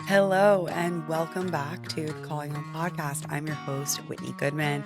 Hello, and welcome back to the Calling Home podcast. I'm your host, Whitney Goodman.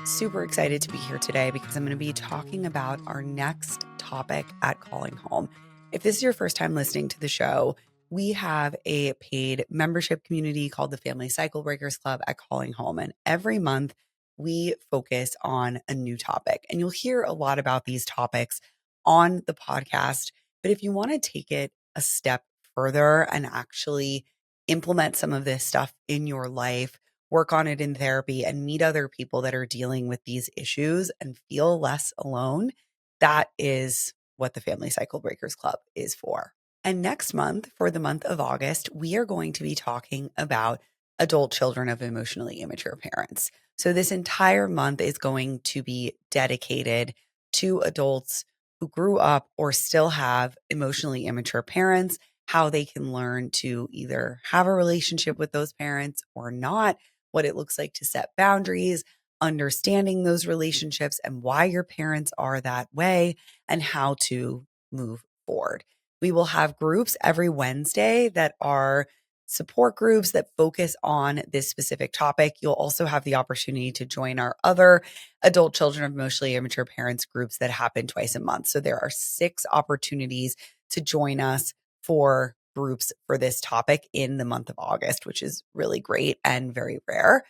Super excited to be here today because I'm going to be talking about our next topic at Calling Home. If this is your first time listening to the show, we have a paid membership community called the Family Cyclebreakers Club at Calling Home. And every month we focus on a new topic. And you'll hear a lot about these topics on the podcast. But if you want to take it a step further and actually implement some of this stuff in your life, work on it in therapy, and meet other people that are dealing with these issues and feel less alone, that is what the Family Cyclebreakers Club is for. And next month, for the month of August, we are going to be talking about adult children of emotionally immature parents. So this entire month is going to be dedicated to adults who grew up or still have emotionally immature parents, how they can learn to either have a relationship with those parents or not, what it looks like to set boundaries, understanding those relationships and why your parents are that way, and how to move forward. We will have groups every Wednesday that are support groups that focus on this specific topic. You'll also have the opportunity to join our other adult children of emotionally immature parents groups that happen twice a month. So there are 6 opportunities to join us for groups for this topic in the month of August, which is really great and very rare.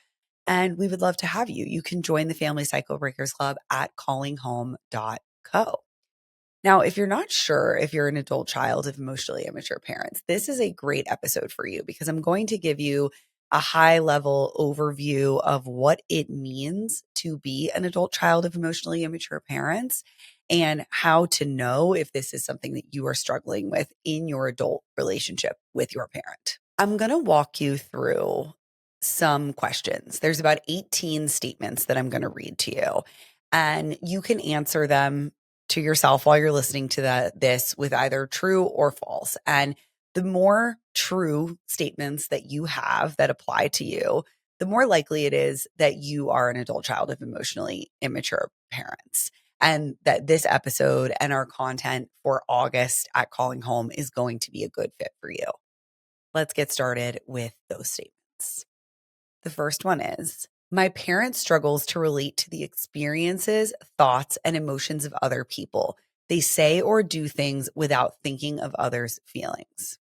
And we would love to have you. You can join the Family Cyclebreakers Club at callinghome.co. Now, if you're not sure if you're an adult child of emotionally immature parents, this is a great episode for you because I'm going to give you a high level overview of what it means to be an adult child of emotionally immature parents and how to know if this is something that you are struggling with in your adult relationship with your parent. I'm going to walk you through some questions. There's about 18 statements that I'm going to read to you, and you can answer them to yourself while you're listening to this with either true or false. And the more true statements that you have that apply to you, the more likely it is that you are an adult child of emotionally immature parents. And that this episode and our content for August at Calling Home is going to be a good fit for you. Let's get started with those statements. The first one is, my parent struggles to relate to the experiences, thoughts, and emotions of other people. They say or do things without thinking of others' feelings.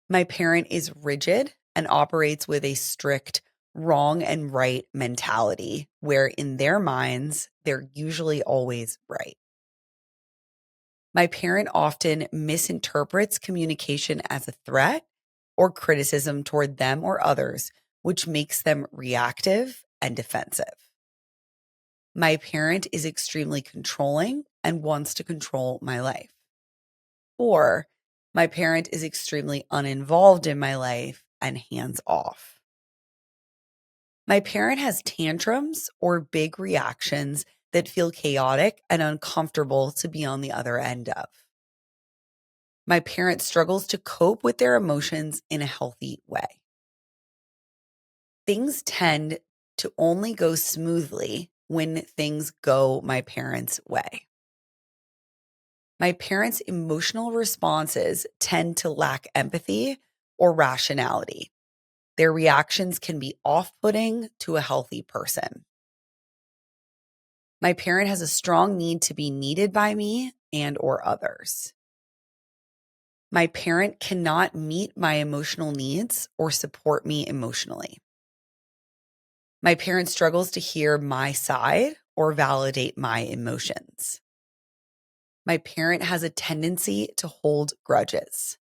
My parent is rigid and operates with a strict wrong and right mentality, where in their minds, they're usually always right. My parent often misinterprets communication as a threat or criticism toward them or others, which makes them reactive and defensive. My parent is extremely controlling and wants to control my life. Or my parent is extremely uninvolved in my life and hands off. My parent has tantrums or big reactions that feel chaotic and uncomfortable to be on the other end of. My parent struggles to cope with their emotions in a healthy way. Things tend to only go smoothly when things go my parents' way. My parents' emotional responses tend to lack empathy or rationality. Their reactions can be off-putting to a healthy person. My parent has a strong need to be needed by me and or others. My parent cannot meet my emotional needs or support me emotionally. My parent struggles to hear my side or validate my emotions. My parent has a tendency to hold grudges.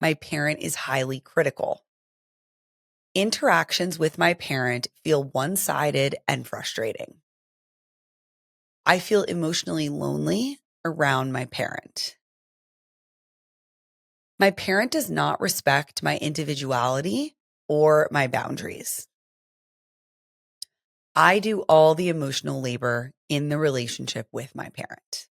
My parent is highly critical. Interactions with my parent feel one-sided and frustrating. I feel emotionally lonely around my parent. My parent does not respect my individuality or my boundaries. I do all the emotional labor in the relationship with my parent.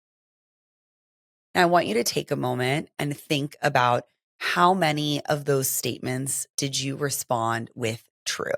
Now, I want you to take a moment and think about how many of those statements did you respond with true?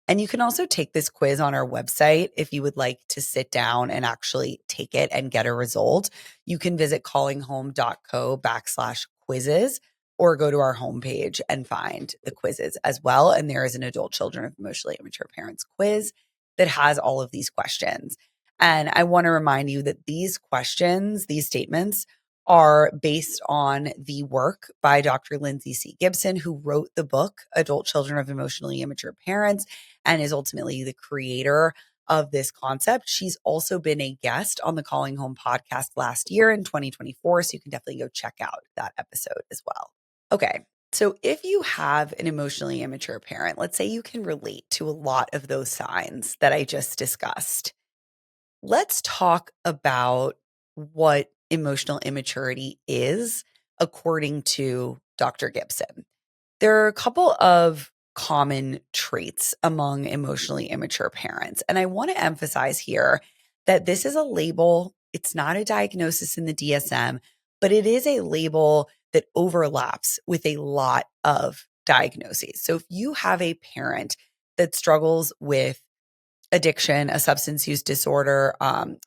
And you can also take this quiz on our website if you would like to sit down and actually take it and get a result. You can visit callinghome.co/quizzes or go to our homepage and find the quizzes as well. And there is an adult children of emotionally immature parents quiz that has all of these questions. And I want to remind you that these questions, these statements, are based on the work by Dr. Lindsay C. Gibson, who wrote the book, Adult Children of Emotionally Immature Parents, and is ultimately the creator of this concept. She's also been a guest on the Calling Home podcast last year in 2024. So you can definitely go check out that episode as well. Okay. So if you have an emotionally immature parent, let's say you can relate to a lot of those signs that I just discussed. Let's talk about what emotional immaturity is according to Dr. Gibson. There are a couple of common traits among emotionally immature parents. And I want to emphasize here that this is a label. It's not a diagnosis in the DSM, but it is a label that overlaps with a lot of diagnoses. So if you have a parent that struggles with addiction, a substance use disorder,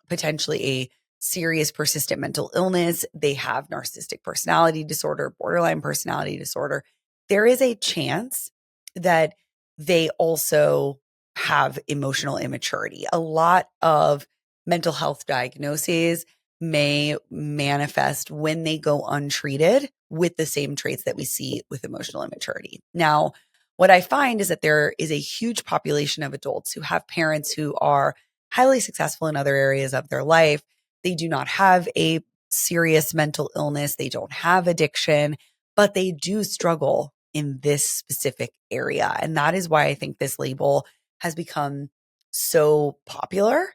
potentially a serious persistent mental illness, they have narcissistic personality disorder, borderline personality disorder, there is a chance that they also have emotional immaturity. A lot of mental health diagnoses may manifest when they go untreated with the same traits that we see with emotional immaturity. Now, what I find is that there is a huge population of adults who have parents who are highly successful in other areas of their life. They do not have a serious mental illness. They don't have addiction, but they do struggle in this specific area. And that is why I think this label has become so popular,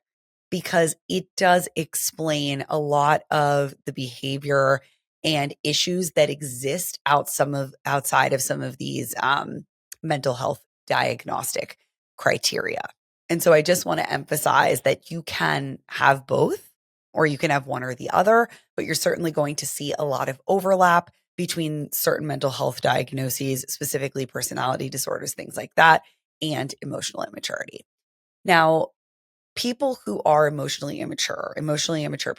because it does explain a lot of the behavior and issues that exist outside of some of these mental health diagnostic criteria. And so I just want to emphasize that you can have both, or you can have one or the other, but you're certainly going to see a lot of overlap between certain mental health diagnoses, specifically personality disorders, things like that, and emotional immaturity. Now, people who are emotionally immature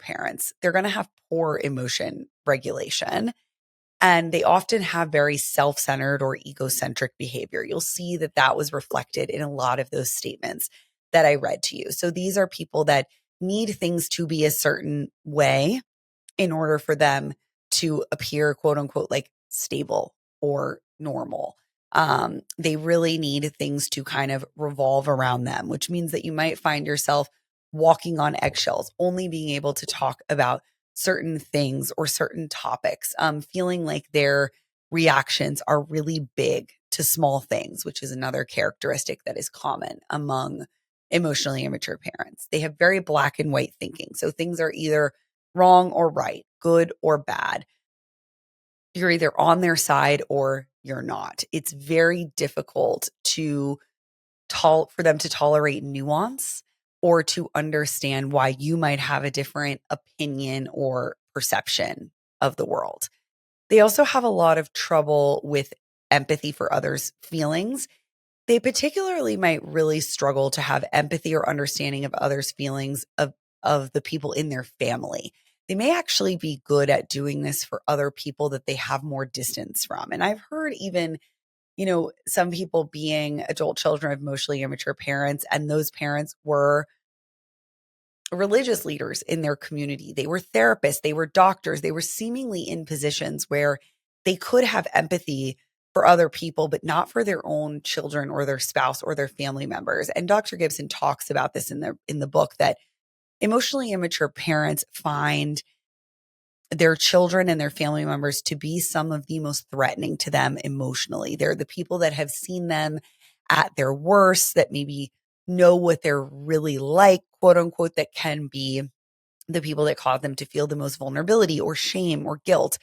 parents, they're going to have poor emotion regulation. And they often have very self-centered or egocentric behavior. You'll see that that was reflected in a lot of those statements that I read to you. So these are people that need things to be a certain way in order for them to appear, quote unquote, like stable or normal. They really need things to kind of revolve around them, which means that you might find yourself walking on eggshells, only being able to talk about certain things or certain topics, feeling like their reactions are really big to small things, which is another characteristic that is common among emotionally immature parents. They have very black and white thinking. So things are either wrong or right, good or bad. You're either on their side or you're not. It's very difficult for them to tolerate nuance or to understand why you might have a different opinion or perception of the world. They also have a lot of trouble with empathy for others' feelings. They particularly might really struggle to have empathy or understanding of others' feelings of the people in their family. They may actually be good at doing this for other people that they have more distance from. And I've heard even, some people being adult children of emotionally immature parents, and those parents were religious leaders in their community. They were therapists, they were doctors, they were seemingly in positions where they could have empathy for other people, but not for their own children or their spouse or their family members. And Dr. Gibson talks about this in the book, that emotionally immature parents find their children and their family members to be some of the most threatening to them emotionally. They're the people that have seen them at their worst, that maybe know what they're really like, quote unquote, that can be the people that cause them to feel the most vulnerability or shame or guilt.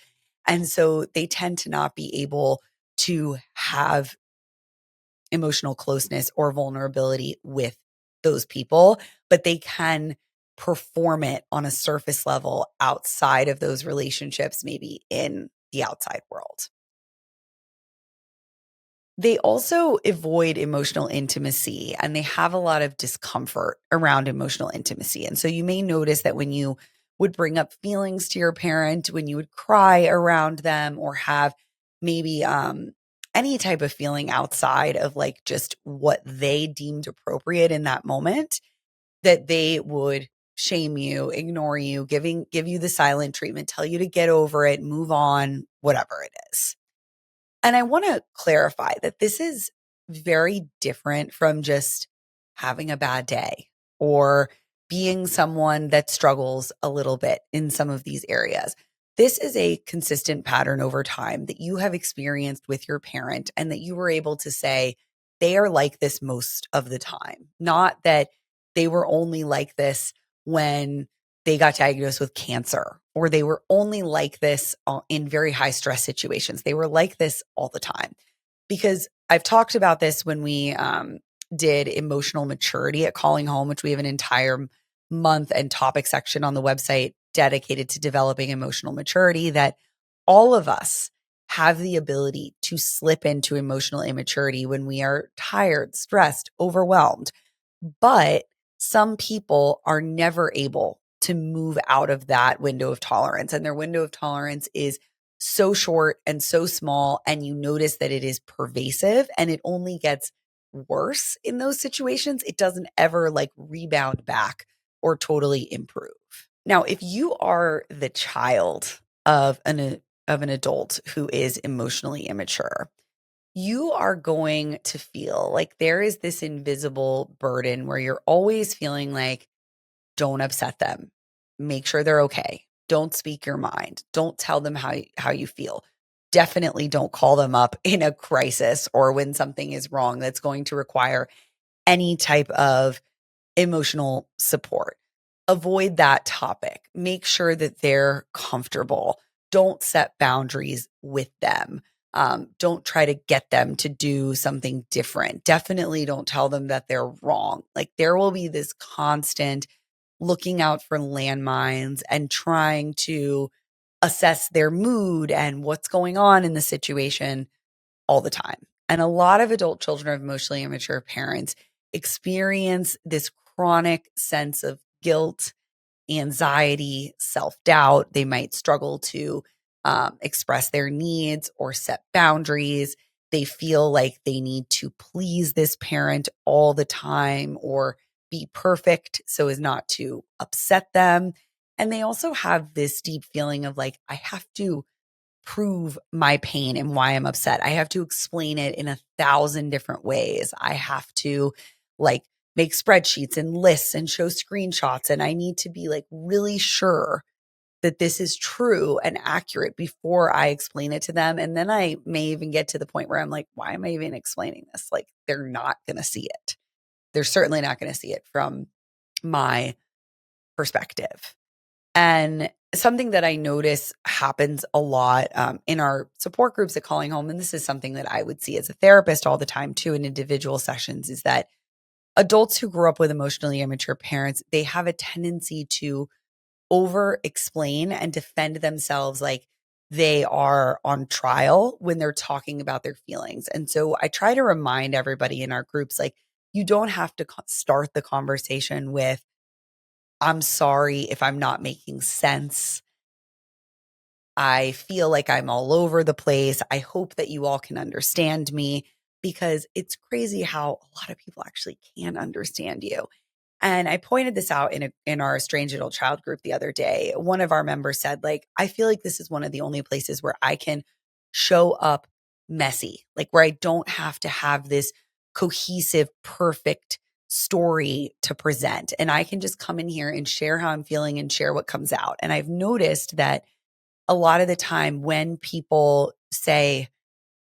And so they tend to not be able to have emotional closeness or vulnerability with those people, but they can perform it on a surface level outside of those relationships, maybe in the outside world. They also avoid emotional intimacy, and they have a lot of discomfort around emotional intimacy. And so you may notice that when you would bring up feelings to your parent, when you would cry around them or have maybe any type of feeling outside of like just what they deemed appropriate in that moment, that they would shame you, ignore you, give you the silent treatment, tell you to get over it, move on, whatever it is. And I want to clarify that this is very different from just having a bad day or being someone that struggles a little bit in some of these areas. This is a consistent pattern over time that you have experienced with your parent and that you were able to say they are like this most of the time. Not that they were only like this when they got diagnosed with cancer, or they were only like this in very high stress situations. They were like this all the time. Because I've talked about this when we did emotional maturity at Calling Home, which we have an entire month and topic section on the website dedicated to developing emotional maturity, that all of us have the ability to slip into emotional immaturity when we are tired, stressed, overwhelmed. But some people are never able to move out of that window of tolerance. And their window of tolerance is so short and so small. And you notice that it is pervasive and it only gets worse in those situations. It doesn't ever like rebound back or totally improve. Now, if you are the child of an adult who is emotionally immature, you are going to feel like there is this invisible burden where you're always feeling like, don't upset them. Make sure they're okay. Don't speak your mind. Don't tell them how you feel. Definitely don't call them up in a crisis or when something is wrong that's going to require any type of emotional support. Avoid that topic. Make sure that they're comfortable. Don't set boundaries with them. Don't try to get them to do something different. Definitely don't tell them that they're wrong. Like there will be this constant looking out for landmines and trying to assess their mood and what's going on in the situation all the time. And a lot of adult children of emotionally immature parents experience this chronic sense of guilt, anxiety, self doubt. They might struggle to express their needs or set boundaries. They feel like they need to please this parent all the time or be perfect so as not to upset them. And they also have this deep feeling of like, I have to prove my pain and why I'm upset. I have to explain it in 1,000 different ways. I have to like make spreadsheets and lists and show screenshots. And I need to be like really sure that this is true and accurate before I explain it to them. And then I may even get to the point where I'm like, why am I even explaining this? Like, they're not going to see it. They're certainly not going to see it from my perspective. And something that I notice happens a lot in our support groups at Calling Home, and this is something that I would see as a therapist all the time too in individual sessions, is that adults who grew up with emotionally immature parents, they have a tendency to over explain and defend themselves like they are on trial when they're talking about their feelings. And so I try to remind everybody in our groups, like, you don't have to start the conversation with, I'm sorry if I'm not making sense. I feel like I'm all over the place. I hope that you all can understand me, because it's crazy how a lot of people actually can understand you. And I pointed this out in our strange adult child group the other day. One of our members said, like, I feel like this is one of the only places where I can show up messy, like where I don't have to have this cohesive, perfect story to present. And I can just come in here and share how I'm feeling and share what comes out. And I've noticed that a lot of the time when people say,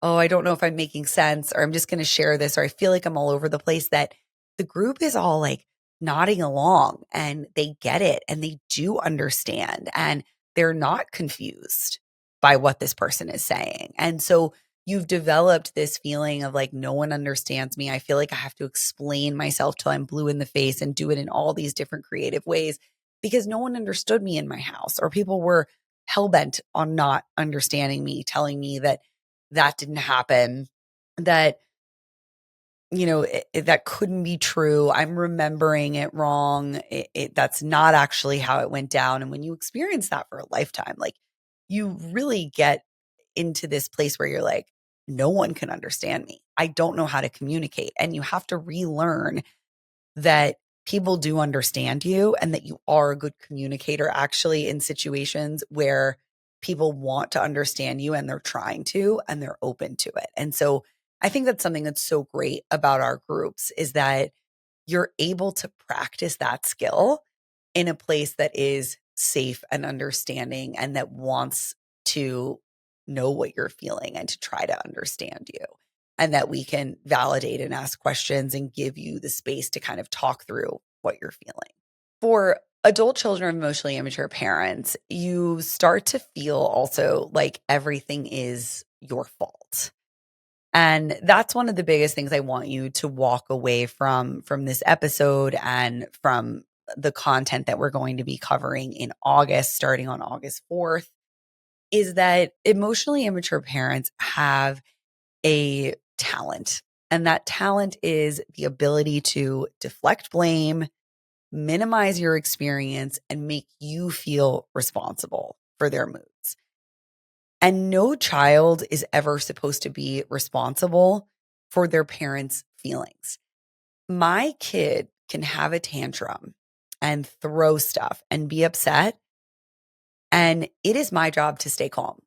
oh, I don't know if I'm making sense, or I'm just going to share this, or I feel like I'm all over the place, that the group is all like nodding along and they get it and they do understand and they're not confused by what this person is saying. And so you've developed this feeling of like, no one understands me. I feel like I have to explain myself till I'm blue in the face and do it in all these different creative ways because no one understood me in my house, or people were hell bent on not understanding me, telling me that that didn't happen, that, that couldn't be true. I'm remembering it wrong. That's not actually how it went down. And when you experience that for a lifetime, like, you really get into this place where you're like, no one can understand me. I don't know how to communicate. And you have to relearn that people do understand you and that you are a good communicator actually in situations where people want to understand you and they're trying to and they're open to it. And so I think that's something that's so great about our groups is that you're able to practice that skill in a place that is safe and understanding and that wants to know what you're feeling and to try to understand you. And that we can validate and ask questions and give you the space to kind of talk through what you're feeling. For adult children of emotionally immature parents, you start to feel also like everything is your fault. And that's one of the biggest things I want you to walk away from this episode and from the content that we're going to be covering in August, starting on August 4th, is that emotionally immature parents have a talent. And that talent is the ability to deflect blame, minimize your experience, and make you feel responsible for their moods. And no child is ever supposed to be responsible for their parents' feelings. My kid can have a tantrum and throw stuff and be upset. And it is my job to stay calm.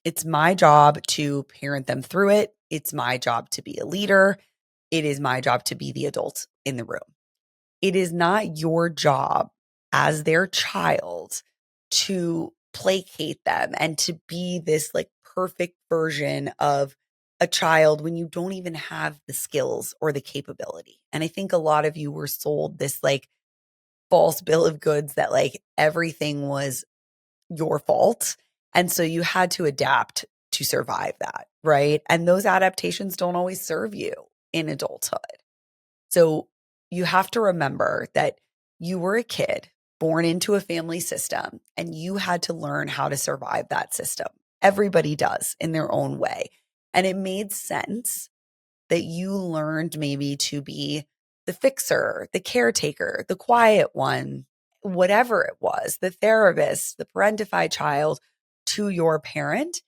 It's my job to parent them through it. It's my job to be a leader. It is my job to be the adult in the room. It is not your job as their child to placate them and to be this like perfect version of a child when you don't even have the skills or the capability. And I think a lot of you were sold this like false bill of goods that like everything was your fault. And so you had to adapt to survive that, right? And those adaptations don't always serve you in adulthood. So you have to remember that you were a kid born into a family system and you had to learn how to survive that system. Everybody does in their own way. And it made sense that you learned maybe to be the fixer, the caretaker, the quiet one, whatever it was, the therapist, the parentified child to your parent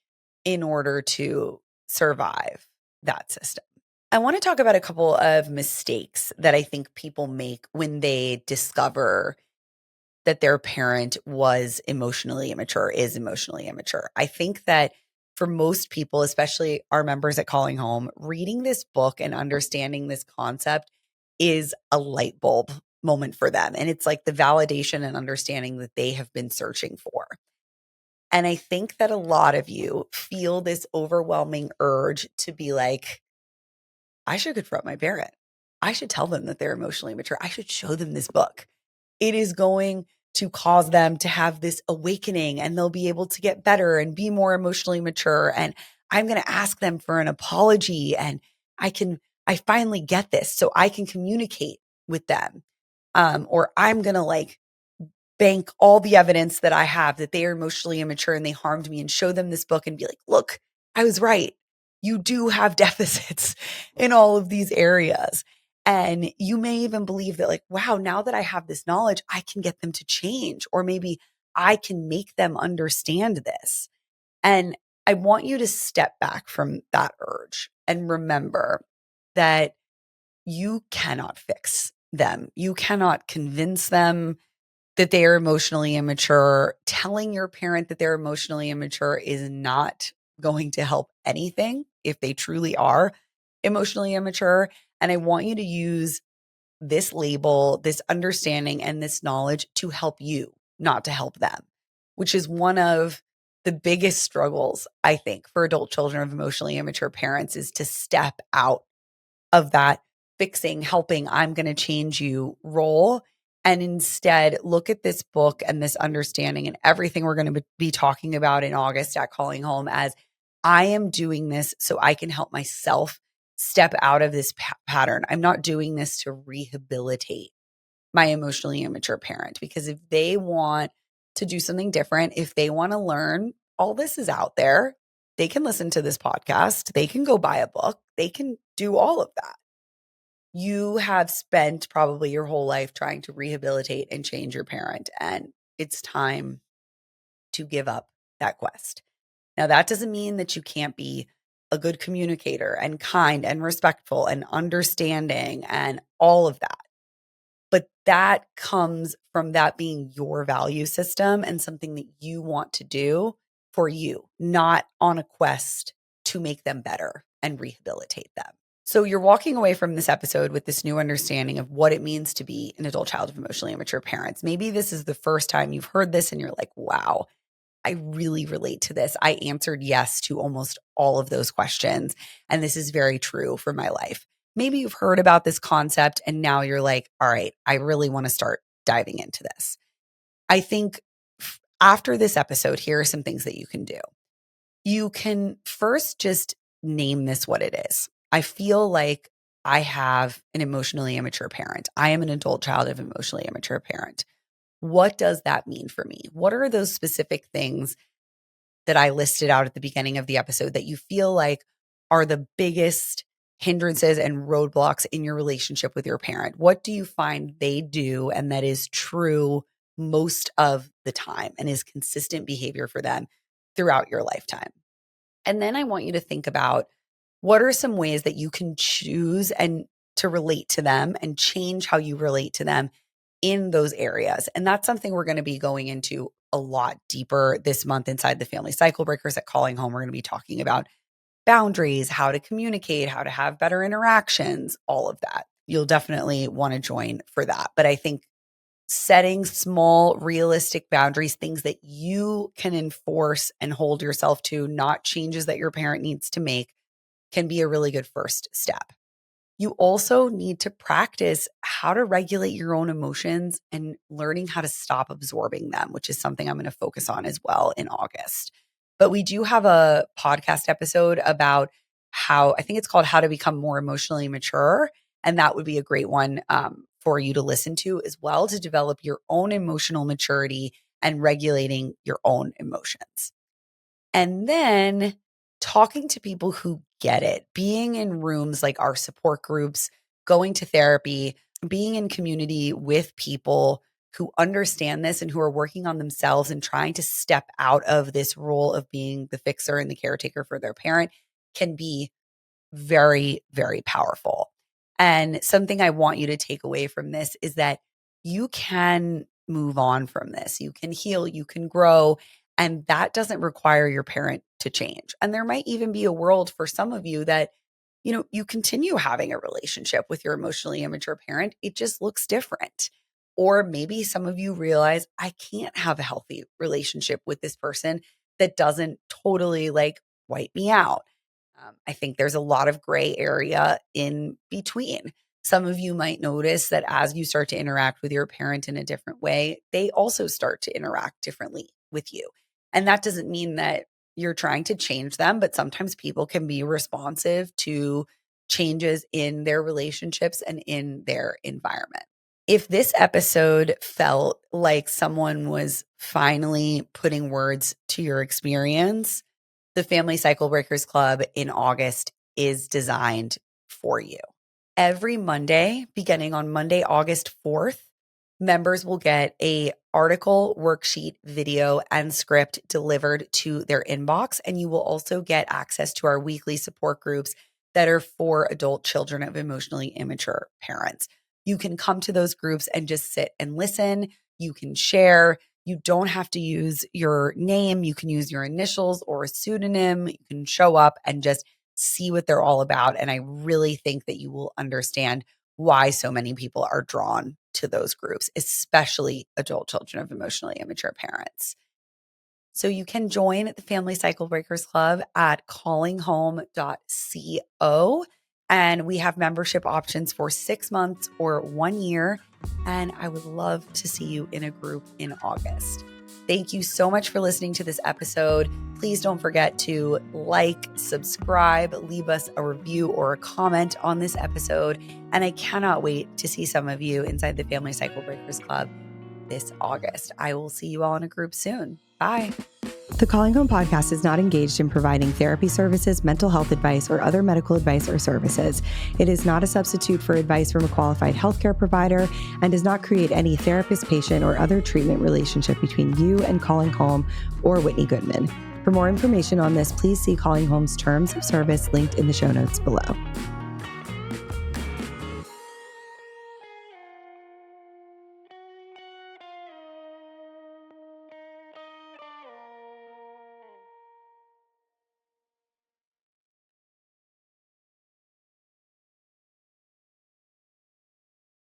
in order to survive that system. I want to talk about a couple of mistakes that I think people make when they discover that their parent was emotionally immature, is emotionally immature. I think that for most people, especially our members at Calling Home, reading this book and understanding this concept is a light bulb moment for them. And it's like the validation and understanding that they have been searching for. And I think that a lot of you feel this overwhelming urge to be like, I should confront my parent. I should tell them that they're emotionally mature. I should show them this book. It is going to cause them to have this awakening and they'll be able to get better and be more emotionally mature. And I'm going to ask them for an apology and I finally get this so I can communicate with them. Or I'm going to like bank all the evidence that I have that they are emotionally immature and they harmed me and show them this book and be like, look, I was right. You do have deficits in all of these areas. And you may even believe that like, wow, now that I have this knowledge, I can get them to change, or maybe I can make them understand this. And I want you to step back from that urge and remember that you cannot fix them. You cannot convince them that they are emotionally immature. Telling your parent that they're emotionally immature is not going to help anything if they truly are emotionally immature. And I want you to use this label, this understanding, and this knowledge to help you, not to help them, which is one of the biggest struggles, I think, for adult children of emotionally immature parents is to step out of that fixing, helping, I'm going to change you role. And instead, look at this book and this understanding and everything we're going to be talking about in August at Calling Home as I am doing this so I can help myself step out of this pattern. I'm not doing this to rehabilitate my emotionally immature parent, because if they want to do something different, if they want to learn, all this is out there. They can listen to this podcast. They can go buy a book. They can do all of that. You have spent probably your whole life trying to rehabilitate and change your parent, and it's time to give up that quest. Now, that doesn't mean that you can't be a good communicator and kind and respectful and understanding and all of that. But that comes from that being your value system and something that you want to do for you, not on a quest to make them better and rehabilitate them. So you're walking away from this episode with this new understanding of what it means to be an adult child of emotionally immature parents. Maybe this is the first time you've heard this and you're like, wow, I really relate to this. I answered yes to almost all of those questions. And this is very true for my life. Maybe you've heard about this concept and now you're like, all right, I really want to start diving into this. I think after this episode, here are some things that you can do. You can first just name this what it is. I feel like I have an emotionally immature parent. I am an adult child of emotionally immature parent. What does that mean for me? What are those specific things that I listed out at the beginning of the episode that you feel like are the biggest hindrances and roadblocks in your relationship with your parent? What do you find they do and that is true most of the time and is consistent behavior for them throughout your lifetime? And then I want you to think about what are some ways that you can choose and to relate to them and change how you relate to them in those areas. And that's something we're going to be going into a lot deeper this month inside the Family Cyclebreakers at Calling Home. We're going to be talking about boundaries, how to communicate, how to have better interactions, all of that. You'll definitely want to join for that. But I think setting small, realistic boundaries, things that you can enforce and hold yourself to, not changes that your parent needs to make, can be a really good first step. You also need to practice how to regulate your own emotions and learning how to stop absorbing them, which is something I'm going to focus on as well in August. But we do have a podcast episode about how, I think it's called How to Become More Emotionally Mature. And that would be a great one for you to listen to as well, to develop your own emotional maturity and regulating your own emotions. And then talking to people who get it, being in rooms like our support groups, going to therapy, being in community with people who understand this and who are working on themselves and trying to step out of this role of being the fixer and the caretaker for their parent can be very, very powerful. And something I want you to take away from this is that you can move on from this. You can heal, you can grow, and that doesn't require your parent to change. And there might even be a world for some of you that, you continue having a relationship with your emotionally immature parent. It just looks different. Or maybe some of you realize I can't have a healthy relationship with this person that doesn't totally wipe me out. I think there's a lot of gray area in between. Some of you might notice that as you start to interact with your parent in a different way, they also start to interact differently with you. And that doesn't mean that you're trying to change them, but sometimes people can be responsive to changes in their relationships and in their environment. If this episode felt like someone was finally putting words to your experience, the Family Cyclebreakers Club in August is designed for you. Every Monday, beginning on Monday, August 4th, members will get an article, worksheet, video, and script delivered to their inbox. And you will also get access to our weekly support groups that are for adult children of emotionally immature parents. You can come to those groups and just sit and listen. You can share. You don't have to use your name. You can use your initials or a pseudonym. You can show up and just see what they're all about. And I really think that you will understand why so many people are drawn to those groups, especially adult children of emotionally immature parents. So you can join the Family Cyclebreakers Club at callinghome.co. And we have membership options for 6 months or 1 year. And I would love to see you in a group in August. Thank you so much for listening to this episode. Please don't forget to subscribe, leave us a review or a comment on this episode. And I cannot wait to see some of you inside the Family Cyclebreakers Club this August. I will see you all in a group soon. Bye. The Calling Home podcast is not engaged in providing therapy services, mental health advice, or other medical advice or services. It is not a substitute for advice from a qualified healthcare provider and does not create any therapist, patient, or other treatment relationship between you and Calling Home or Whitney Goodman. For more information on this, please see Calling Home's terms of service linked in the show notes below.